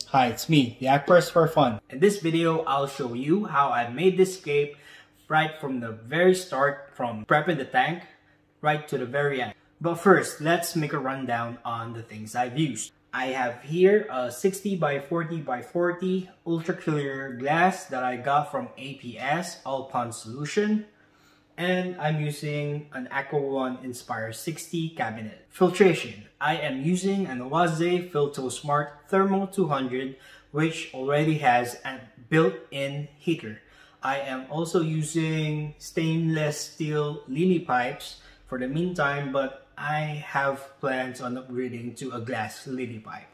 Hi, it's me, the Aquarist for fun. In this video, I'll show you how I made this scape right from the very start, from prepping the tank right to the very end. But first, let's make a rundown on the things I've used. I have here a 60 by 40 by 40 ultra clear glass that I got from APS All Pond Solution. And I'm using an Aqua One Inspire 60 cabinet. Filtration. I am using an Anubias Filto Smart Thermo 200, which already has a built-in heater. I am also using stainless steel lily pipes for the meantime, but I have plans on upgrading to a glass lily pipe.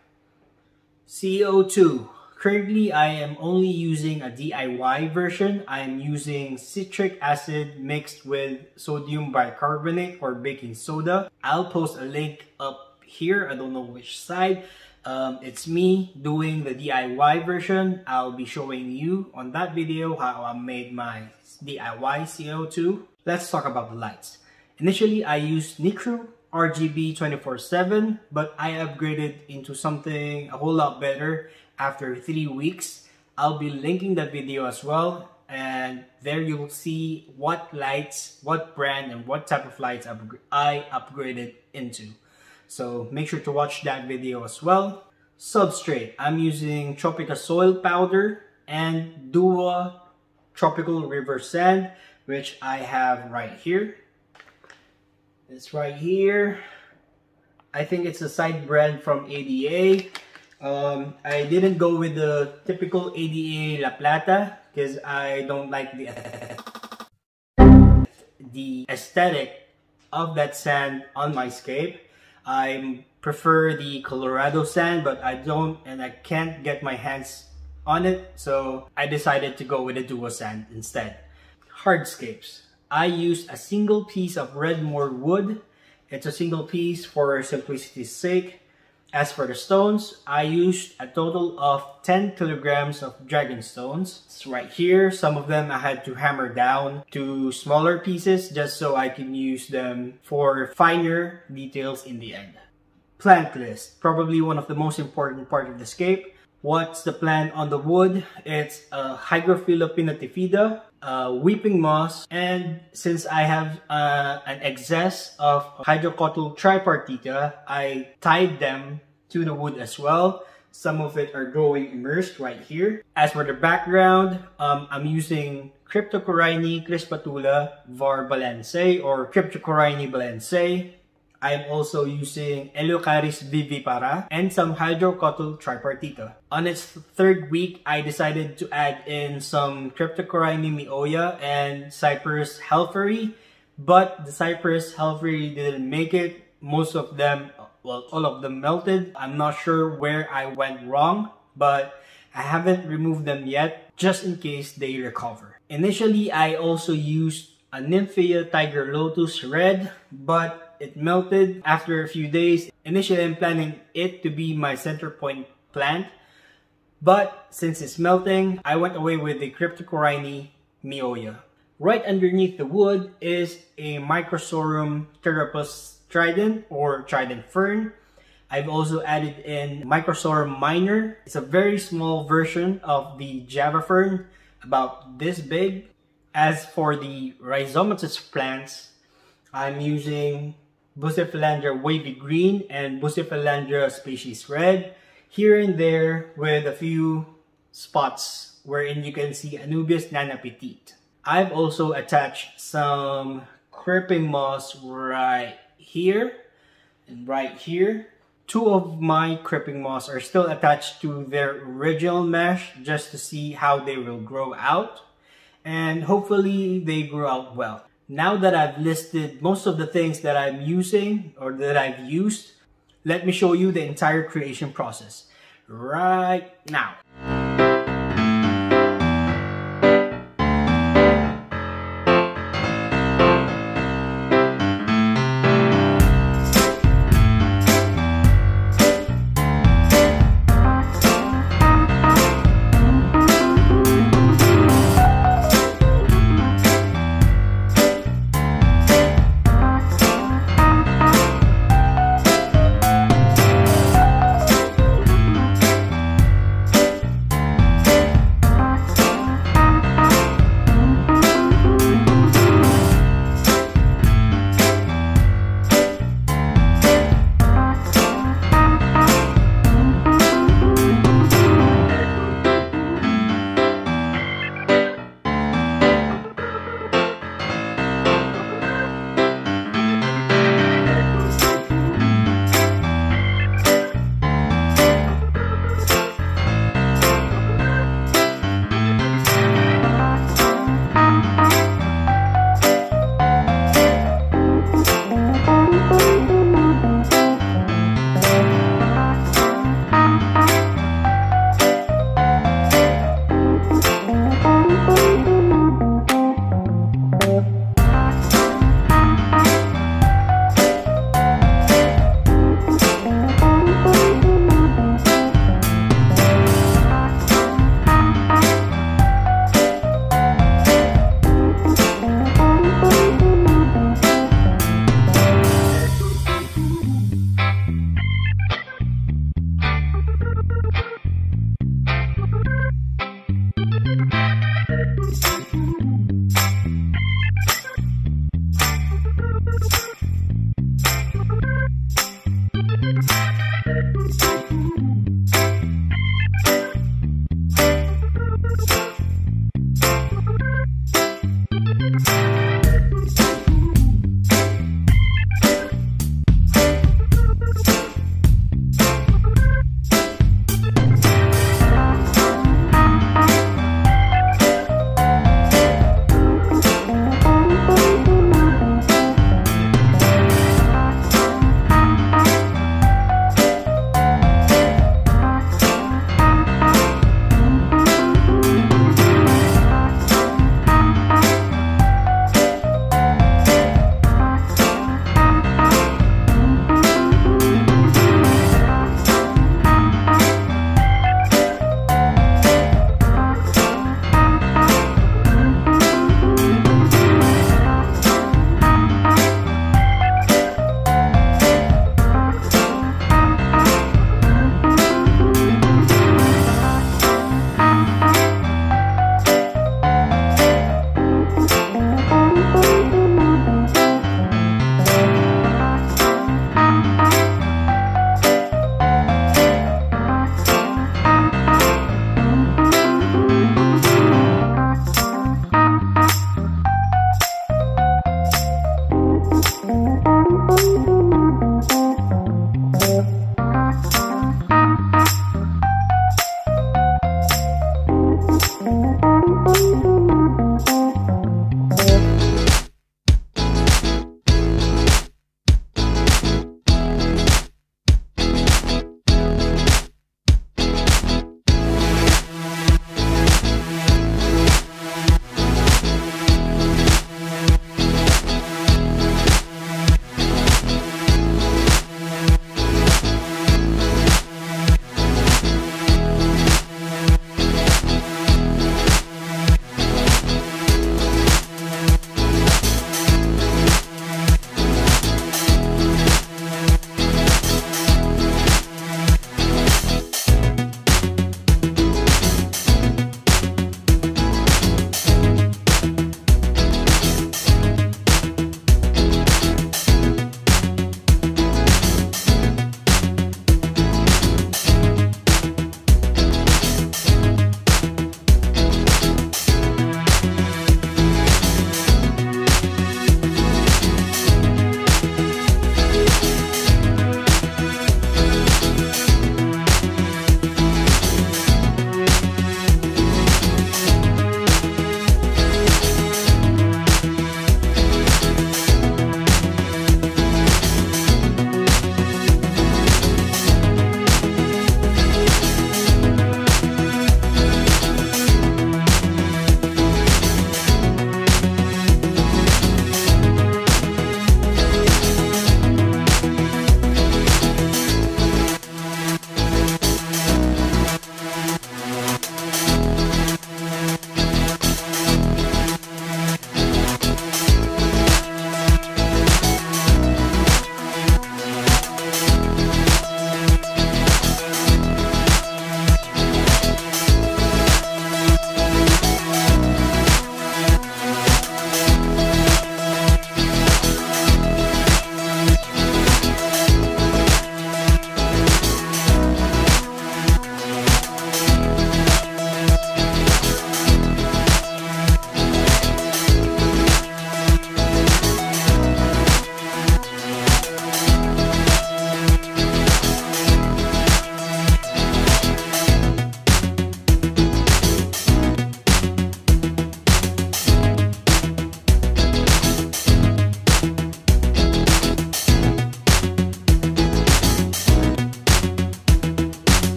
CO2. Currently, I am only using a DIY version. I am using citric acid mixed with sodium bicarbonate or baking soda. I'll post a link up here. I don't know which side. It's me doing the DIY version. I'll be showing you on that video how I made my DIY CO2. Let's talk about the lights. Initially, I used Nicru RGB 24/7, but I upgraded into something a whole lot better after 3 weeks. I'll be linking that video as well, and there you'll see what lights, what brand, and what type of lights I upgraded into. So make sure to watch that video as well. Substrate. I'm using Tropica Soil Powder and Dua Tropical River Sand, which I have right here. It's right here. I think it's a side brand from ADA. I didn't go with the typical ADA La Plata because I don't like the aesthetic of that sand on my scape. I prefer the Colorado sand, but I can't get my hands on it, so I decided to go with the Duo sand instead. Hardscapes. I used a single piece of Redmore wood. It's a single piece for simplicity's sake. As for the stones, I used a total of 10 kilograms of dragon stones. It's right here. Some of them I had to hammer down to smaller pieces just so I can use them for finer details in the end. Plant list, probably one of the most important part of the scape. What's the plant on the wood? It's a Hygrophila pinnatifida, weeping moss, and since I have an excess of Hydrocotyle tripartita, I tied them to the wood as well. Some of it are growing immersed right here. As for the background, I'm using Cryptocoryne crispatula var balansae or Cryptocoryne balansae. I'm also using Eleocharis vivipara and some Hydrocotyle tripartita. On its third week, I decided to add in some Cryptocoryne Mi Oya and Cyperus helferi, but the Cyperus helferi didn't make it. Most of them, well, all of them melted. I'm not sure where I went wrong, but I haven't removed them yet, just in case they recover. Initially, I also used a Nymphea Tiger Lotus RED, but it melted after a few days. Initially, I'm planning it to be my center point plant, but since it's melting, I went away with the Cryptocoryne Mi Oya. Right underneath the wood is a Microsorum pteropus Trident or Trident fern. I've also added in Microsorum minor. It's a very small version of the Java fern, about this big. As for the rhizomatous plants, I'm using Bucephalandra wavy green and Bucephalandra species red, here and there with a few spots wherein you can see Anubias nana petite. I've also attached some creeping moss right here and right here. Two of my creeping moss are still attached to their original mesh just to see how they will grow out, and hopefully they grow out well. Now that I've listed most of the things that I'm using or that I've used, let me show you the entire creation process right now.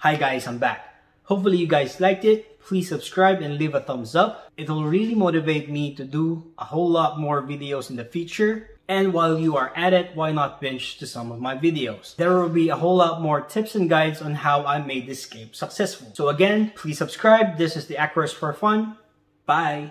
Hi guys, I'm back. Hopefully you guys liked it. Please subscribe and leave a thumbs up. It will really motivate me to do a whole lot more videos in the future. And while you are at it, why not binge to some of my videos? There will be a whole lot more tips and guides on how I made this scape successful. So again, please subscribe. This is the Aquarist for fun. Bye!